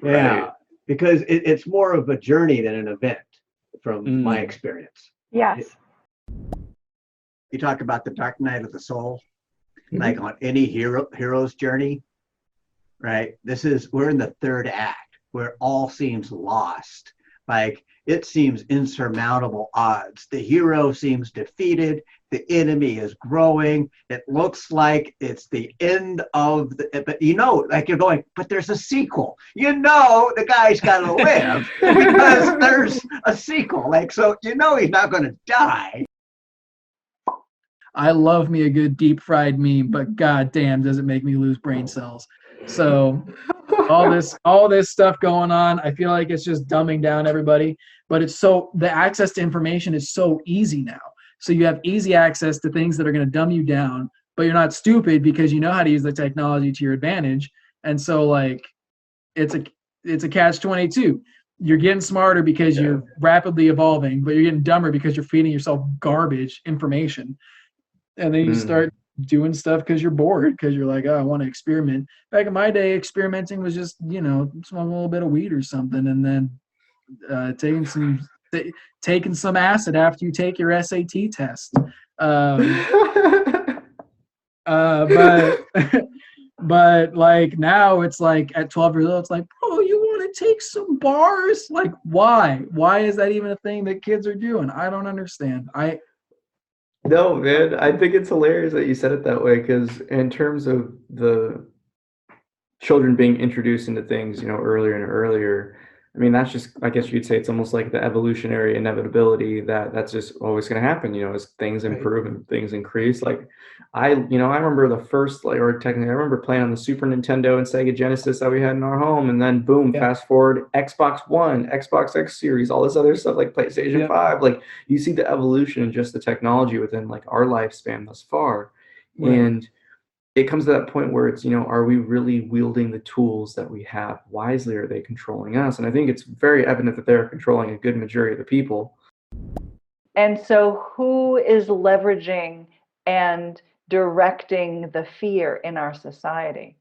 Yeah, because it's more of a journey than an event from my experience. Yes. You talk about the dark night of the soul, like on any hero's journey, right? We're in the third act where all seems lost. Like it seems insurmountable odds. The hero seems defeated. The enemy is growing. It looks like it's the end of but you're going, but there's a sequel. The guy's got to live because there's a sequel. So he's not going to die. I love me a good deep fried meme, but goddamn, does it make me lose brain cells? So all this stuff going on, I feel like it's just dumbing down everybody. But the access to information is so easy now. So you have easy access to things that are going to dumb you down, but you're not stupid because you know how to use the technology to your advantage. And so it's a catch-22. You're getting smarter because you're rapidly evolving, but you're getting dumber because you're feeding yourself garbage information. And then you start doing stuff because you're bored, because you're like, oh, I want to experiment. Back in my day, experimenting was just, smoking a little bit of weed or something, and then taking some acid after you take your SAT test. But But like now it's like at 12 years old, it's like, bro, you want to take some bars? Like, why? Why is that even a thing that kids are doing? I don't understand. No, man, I think it's hilarious that you said it that way, because in terms of the children being introduced into things, earlier and earlier, I mean, that's just, I guess you'd say it's almost like the evolutionary inevitability that that's just always going to happen, as things improve and things increase. Like I remember the first, or technically I remember playing on the Super Nintendo and Sega Genesis that we had in our home, and then boom, fast forward, Xbox One, Xbox X Series, all this other stuff like PlayStation 5. Like you see the evolution in just the technology within like our lifespan thus far. Right. And it comes to that point where it's, are we really wielding the tools that we have wisely? Or are they controlling us? And I think it's very evident that they're controlling a good majority of the people. And so who is leveraging and directing the fear in our society?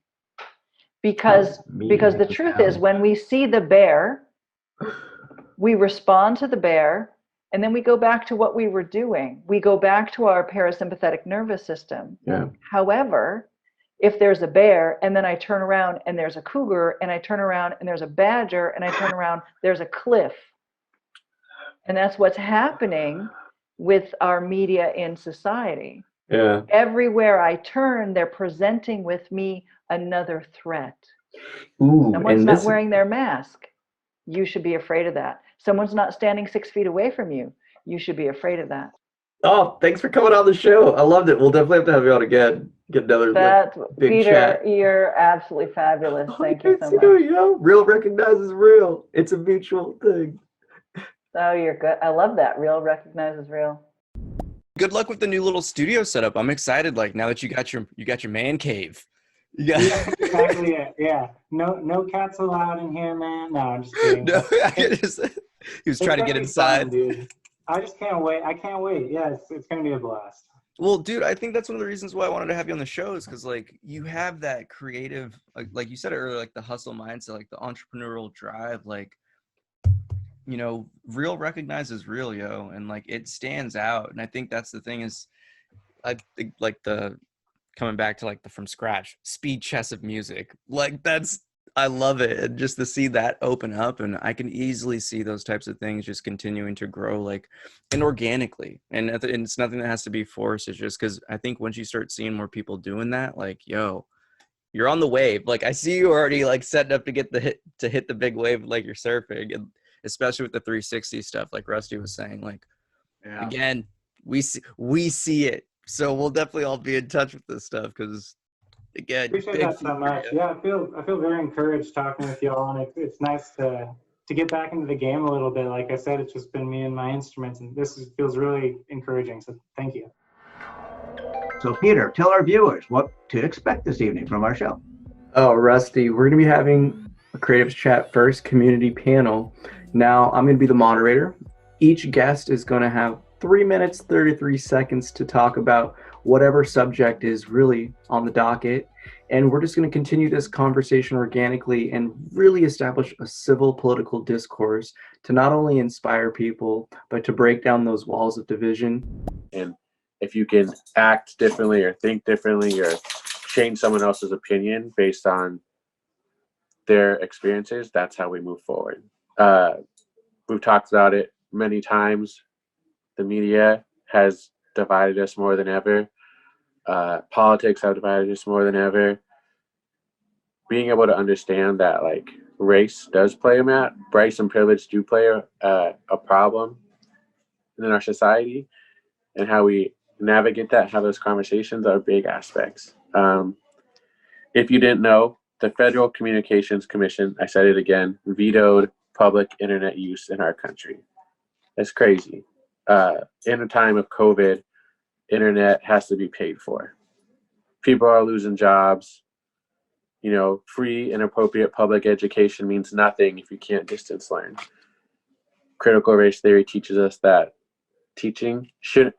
Because the truth is, when we see the bear, we respond to the bear, and then we go back to what we were doing. We go back to our parasympathetic nervous system. Yeah. However, if there's a bear and then I turn around and there's a cougar, and I turn around and there's a badger, and I turn around, there's a cliff. And that's what's happening with our media in society. Yeah. Everywhere I turn, they're presenting with me another threat. Ooh, Someone's and not this, wearing their mask. You should be afraid of that. Someone's not standing 6 feet away from you. You should be afraid of that. oh, thanks for coming on the show. I loved it. We'll definitely have to have you on again. Get another big Peter, chat. you're absolutely fabulous. Thank you so much. Real recognizes real. It's a mutual thing. Oh, you're good. I love that. Real recognizes real. Good luck with the new little studio setup. I'm excited. Like now that you got your man cave. Yeah, exactly it. Yeah, no cats allowed in here, man. No, I'm just kidding. No, he was trying to get inside. Fun, dude. I just can't wait. I can't wait. Yeah, it's gonna be a blast. Well, dude, I think that's one of the reasons why I wanted to have you on the show is because like you have that creative, like you said earlier, like the hustle mindset, like the entrepreneurial drive, like real recognizes real, yo, and like it stands out. And I think that's the thing is, I think like the coming back to like the from scratch speed chess of music, like I love it. And just to see that open up, and I can easily see those types of things just continuing to grow like and organically, and it's nothing that has to be forced. It's just because I think once you start seeing more people doing that, like, yo, you're on the wave. Like I see you already like setting up to hit the big wave, like you're surfing, and especially with the 360 stuff, like Rusty was saying, like, again, we see it. So we'll definitely all be in touch with this stuff because, again, appreciate that so much. Yeah, I feel very encouraged talking with y'all, and it's nice to get back into the game a little bit. Like I said, it's just been me and my instruments, and feels really encouraging. So thank you. So Peter, tell our viewers what to expect this evening from our show. Oh, Rusty, we're going to be having a Creatives Chat First community panel. Now, I'm going to be the moderator. Each guest is going to have 3 minutes, 33 seconds to talk about whatever subject is really on the docket. And we're just going to continue this conversation organically and really establish a civil political discourse to not only inspire people, but to break down those walls of division. And if you can act differently or think differently or change someone else's opinion based on their experiences, that's how we move forward. We've talked about it many times. The media has divided us more than ever. Politics have divided us more than ever. Being able to understand that like race does play race and privilege do play a problem in our society, and how we navigate that, have those conversations are big aspects. If you didn't know, the Federal Communications Commission, I said it again, vetoed public internet use in our country. That's crazy. In a time of COVID, internet has to be paid for. People are losing jobs. Free and appropriate public education means nothing if you can't distance learn. Critical race theory teaches us that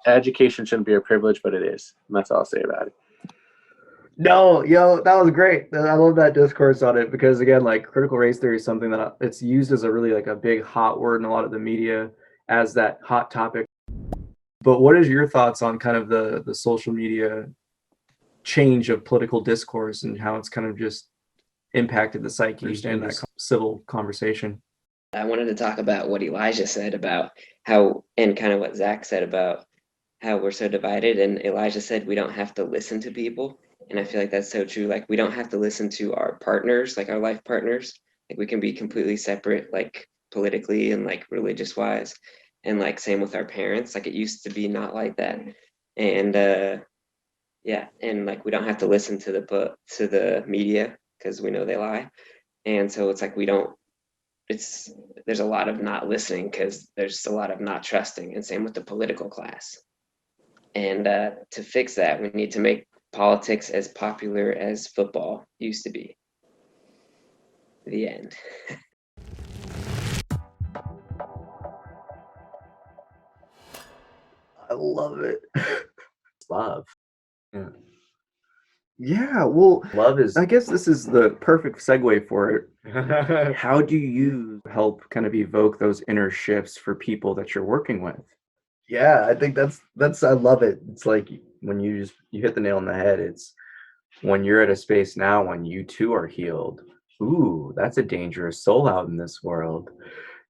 education shouldn't be a privilege, but it is. And that's all I'll say about it. No, yo, that was great. I love that discourse on it because, again, like critical race theory is something that it's used as a really like a big hot word in a lot of the media as that hot topic. But what is your thoughts on kind of the social media change of political discourse and how it's kind of just impacted the psyche and that civil conversation. I wanted to talk about what Elijah said about how, and kind of what Zach said about how we're so divided. And Elijah said we don't have to listen to people. And I feel like that's so true. Like, we don't have to listen to our partners, like our life partners. Like, we can be completely separate, like politically and like religious wise. And like same with our parents. Like, it used to be not like that. And yeah, and like we don't have to listen to the media because we know they lie. And so it's like there's a lot of not listening because there's a lot of not trusting, and same with the political class. And to fix that, we need to make politics as popular as football used to be. The end. I love it. Love. Yeah. Yeah, well, love is, I guess this is the perfect segue for it. How do you help kind of evoke those inner shifts for people that you're working with? Yeah, I think that's I love it. It's like when you hit the nail on the head. It's when you're at a space now when you too are healed. Ooh, that's a dangerous soul out in this world,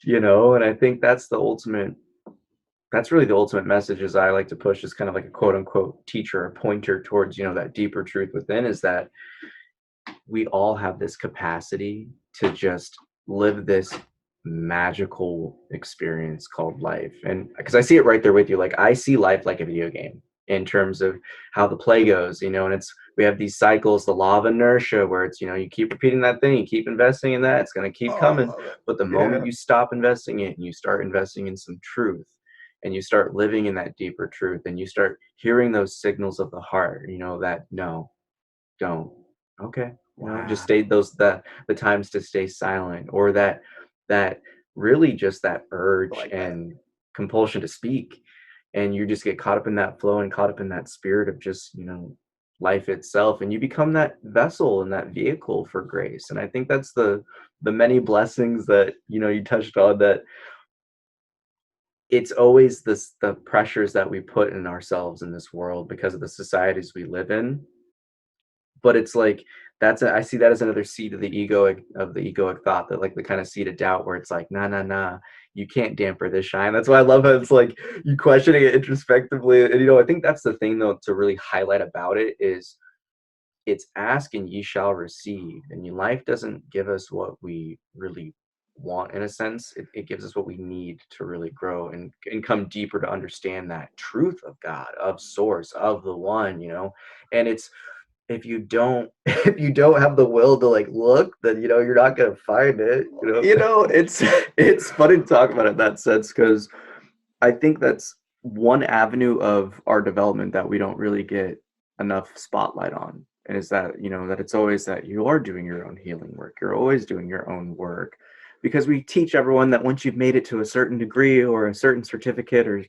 and I think that's really the ultimate message as I like to push as kind of like a quote unquote teacher, a pointer towards, that deeper truth within, is that we all have this capacity to just live this magical experience called life. And because I see it right there with you, like I see life like a video game in terms of how the play goes, and we have these cycles, the law of inertia, where it's, you keep repeating that thing, you keep investing in that, it's going to keep coming. But the moment you stop investing it and you start investing in some truth, and you start living in that deeper truth, and you start hearing those signals of the heart, that no, don't, okay, just stay the times to stay silent, or that really just that urge and compulsion to speak, and you just get caught up in that flow and caught up in that spirit of just life itself, and you become that vessel and that vehicle for grace. And I think that's the many blessings that you touched on, that it's always the pressures that we put in ourselves in this world because of the societies we live in. But it's like I see that as another seed of the egoic thought, that like the kind of seed of doubt where it's like, nah, you can't damper this shine. That's why I love how it's like you questioning it introspectively. And I think that's the thing though to really highlight about it is it's ask and ye shall receive. And life doesn't give us what we really want, in a sense. It gives us what we need to really grow and come deeper to understand that truth of God, of source, of the one, and it's, if you don't have the will to like look, then you're not gonna find it. It's funny to talk about it in that sense, because I think that's one avenue of our development that we don't really get enough spotlight on. And is that that it's always that you are doing your own healing work, you're always doing your own work, because we teach everyone that once you've made it to a certain degree or a certain certificate, or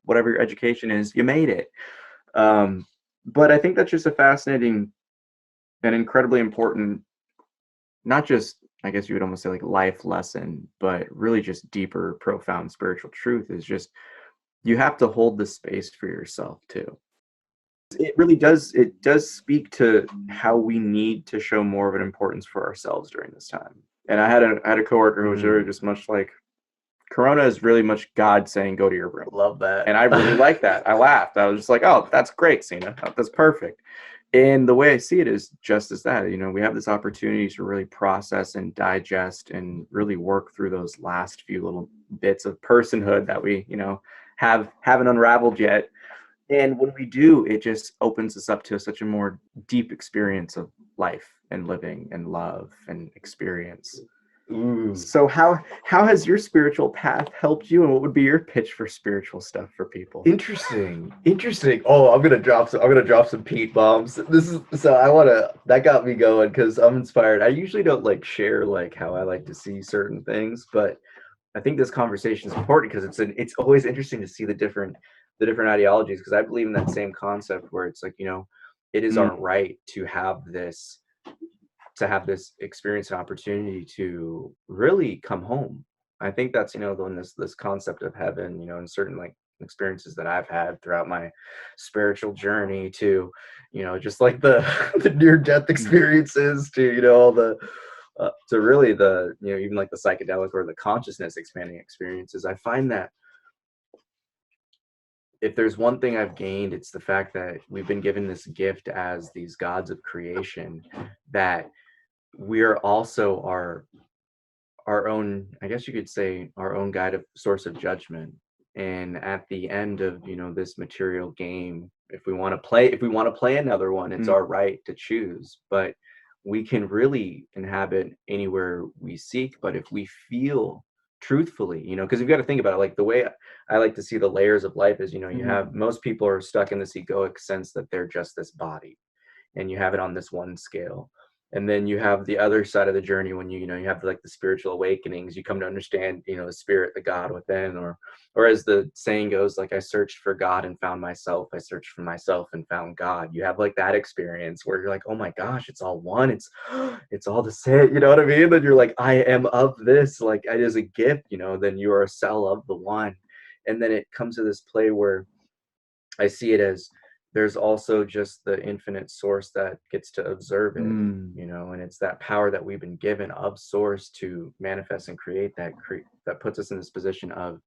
whatever your education is, you made it. But I think that's just a fascinating and incredibly important, not just, I guess you would almost say like life lesson, but really just deeper, profound spiritual truth, is just you have to hold the space for yourself too. It really does. It does speak to how we need to show more of an importance for ourselves during this time. And I had a coworker who was very just much like, Corona is really much God saying, go to your room. Love that. And I really like that. I laughed. I was just like, oh, that's great, Cena. That's perfect. And the way I see it is just as that, we have this opportunity to really process and digest and really work through those last few little bits of personhood that we, haven't unraveled yet. And when we do, it just opens us up to such a more deep experience of life and living and love and experience. Ooh. So how has your spiritual path helped you, and what would be your pitch for spiritual stuff for people? Interesting. Oh, I'm gonna drop some Pete bombs. That got me going because I'm inspired. I usually don't like share like how I like to see certain things, but I think this conversation is important because it's always interesting to see the different ideologies, because I believe in that same concept where it's like, it is our right to have this experience and opportunity to really come home. I think that's, when this concept of heaven, in certain like experiences that I've had throughout my spiritual journey to, just like the the near death experiences to, all the to really the, even like the psychedelic or the consciousness expanding experiences. I find that if there's one thing I've gained, it's the fact that we've been given this gift as these gods of creation, that we're also our own, I guess you could say, our own guide of source of judgment. And at the end of, this material game, if we want to play another one, it's our right to choose. But we can really inhabit anywhere we seek. But if we feel truthfully, because you've got to think about it, like the way I like to see the layers of life is, you have, most people are stuck in this egoic sense that they're just this body, and you have it on this one scale. And then you have the other side of the journey when you have like the spiritual awakenings, you come to understand, the spirit, the God within, or as the saying goes, like, I searched for God and found myself. I searched for myself and found God. You have like that experience where you're like, oh my gosh, it's all one. It's all the same. You know what I mean? Then you're like, I am of this, like it is a gift, then you are a cell of the one. And then it comes to this play where I see it as there's also just the infinite source that gets to observe it, and it's that power that we've been given of source to manifest and create that puts us in this position of,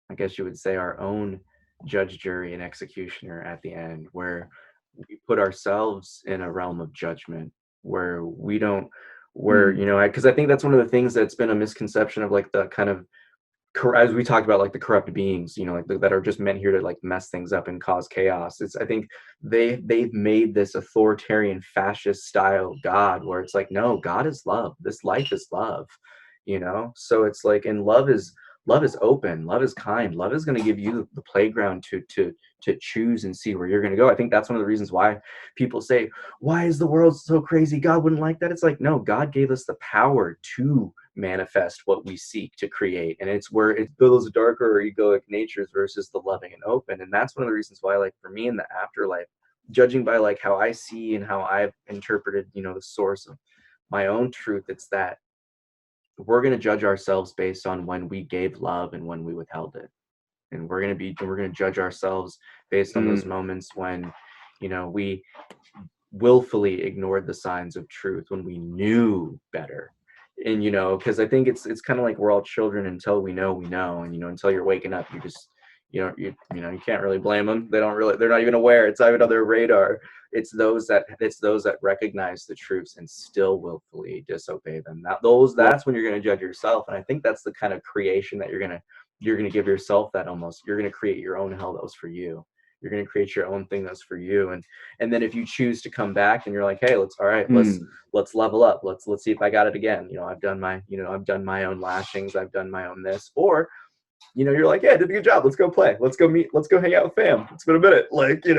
I guess you would say, our own judge, jury, and executioner at the end, where we put ourselves in a realm of judgment where we don't, because I think that's one of the things that's been a misconception of like the kind of, as we talked about, like the corrupt beings, like that are just meant here to like mess things up and cause chaos. I think they've made this authoritarian fascist style God where it's like, no, God is love. This life is love, So it's like, and love is open, love is kind, love is going to give you the playground to choose and see where you're going to go. I think that's one of the reasons why people say, why is the world so crazy? God wouldn't like that. It's like, no, God gave us the power to manifest what we seek to create, and it's where it's those darker or egoic natures versus the loving and open. And that's one of the reasons why, like, for me in the afterlife, judging by like how I see and how I've interpreted the source of my own truth, it's that we're going to judge ourselves based on when we gave love and when we withheld it. And we're going to judge ourselves based on those moments when we willfully ignored the signs of truth, when we knew better. And because I think it's kind of like we're all children until we know, and until you're waking up, you just you can't really blame them. They're not even aware. It's not even on their radar. It's those that recognize the truths and still willfully disobey them. That's when you're going to judge yourself. And I think that's the kind of creation that you're going to give yourself, that almost you're going to create your own hell that was for you. You're going to create your own thing that's for you. And then if you choose to come back and you're like, hey, let's level up. Let's see if I got it again. I've done my own lashings. I've done my own this. Or, you're like, yeah, I did a good job. Let's go play. Let's go meet. Let's go hang out with fam. It's been a minute. Like, you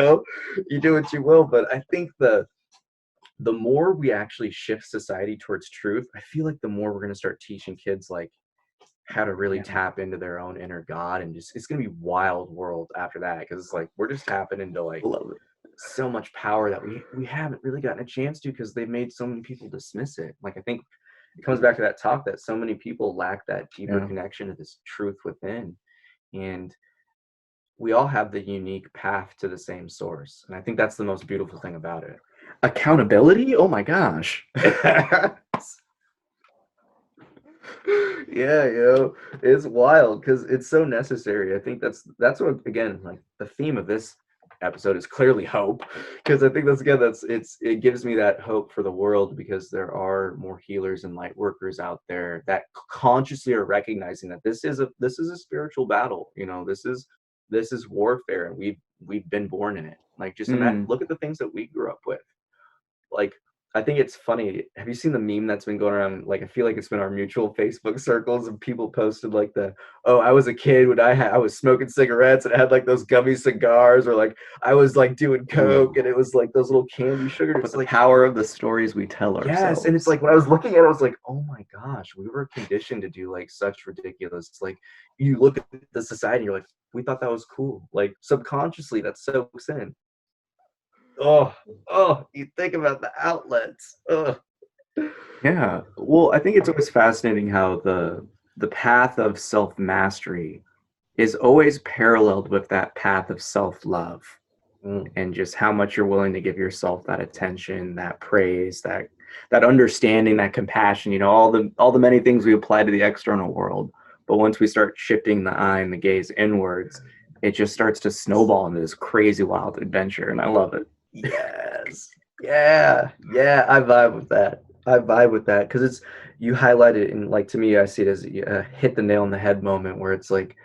do what you will. But I think the more we actually shift society towards truth, I feel like the more we're going to start teaching kids like how to really tap into their own inner God, and just, it's going to be wild world after that, because it's like we're just tapping into like so much power that we haven't really gotten a chance to, because they've made so many people dismiss it. Like, I think it comes back to that talk that so many people lack that deeper connection to this truth within, and we all have the unique path to the same source. And I think that's the most beautiful thing about it. Accountability, oh my gosh. Yeah, it's wild because it's so necessary. I think that's what, again, like the theme of this episode is clearly hope, because I think it gives me that hope for the world, because there are more healers and light workers out there that consciously are recognizing that this is a spiritual battle. This is warfare, and we've been born in it. Like, just imagine, look at the things that we grew up with. Like, I think it's funny. Have you seen the meme that's been going around? Like, I feel like it's been our mutual Facebook circles, and people posted like I was a kid when I was smoking cigarettes and I had like those gummy cigars, or like I was like doing coke and it was like those little candy sugar. But the power of the stories we tell ourselves. Yes, and it's like when I was looking at it, I was like, oh my gosh, we were conditioned to do like such ridiculous. It's like you look at the society, and you're like, we thought that was cool. Like subconsciously, that soaks in. Oh, you think about the outlets. Yeah. Well, I think it's always fascinating how the path of self-mastery is always paralleled with that path of self-love, and just how much you're willing to give yourself that attention, that praise, that understanding, that compassion, you know, all the many things we apply to the external world. But once we start shifting the eye and the gaze inwards, it just starts to snowball into this crazy wild adventure, and I love it. Yes. Yeah. I vibe with that. Because it's, you highlight it, and like, to me, I see it as a hit the nail on the head moment, where it's like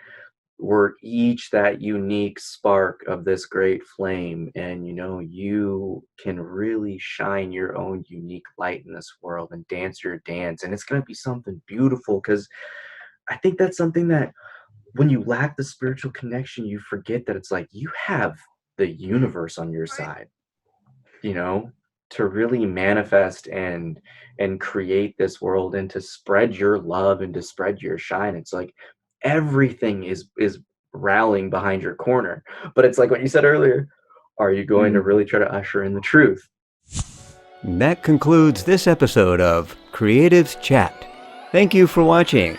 we're each that unique spark of this great flame, and you know, you can really shine your own unique light in this world and dance your dance, and it's going to be something beautiful. Because I think that's something that, when you lack the spiritual connection, you forget that it's like you have the universe on your side, you know, to really manifest and create this world, and to spread your love and to spread your shine. It's like everything is rallying behind your corner. But it's like what you said earlier, are you going to really try to usher in the truth? That concludes this episode of Creatives Chat. Thank you for watching.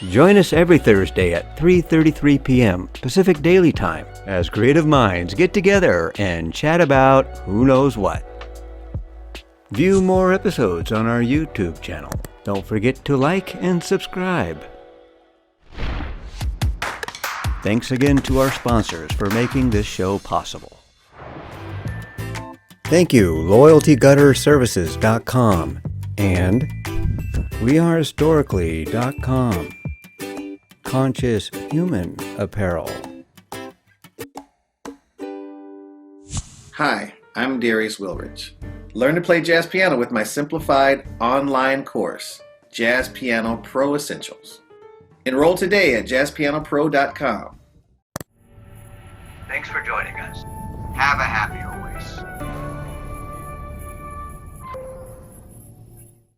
Join us every Thursday at 3:33 p.m. Pacific Daily Time as creative minds get together and chat about who knows what. View more episodes on our YouTube channel. Don't forget to like and subscribe. Thanks again to our sponsors for making this show possible. Thank you, LoyaltyGutterServices.com and WeAreHistorically.com. Conscious Human Apparel. Hi, I'm Darius Wilrich. Learn to play jazz piano with my simplified online course, Jazz Piano Pro Essentials. Enroll today at jazzpianopro.com. Thanks for joining us. Have a happy always.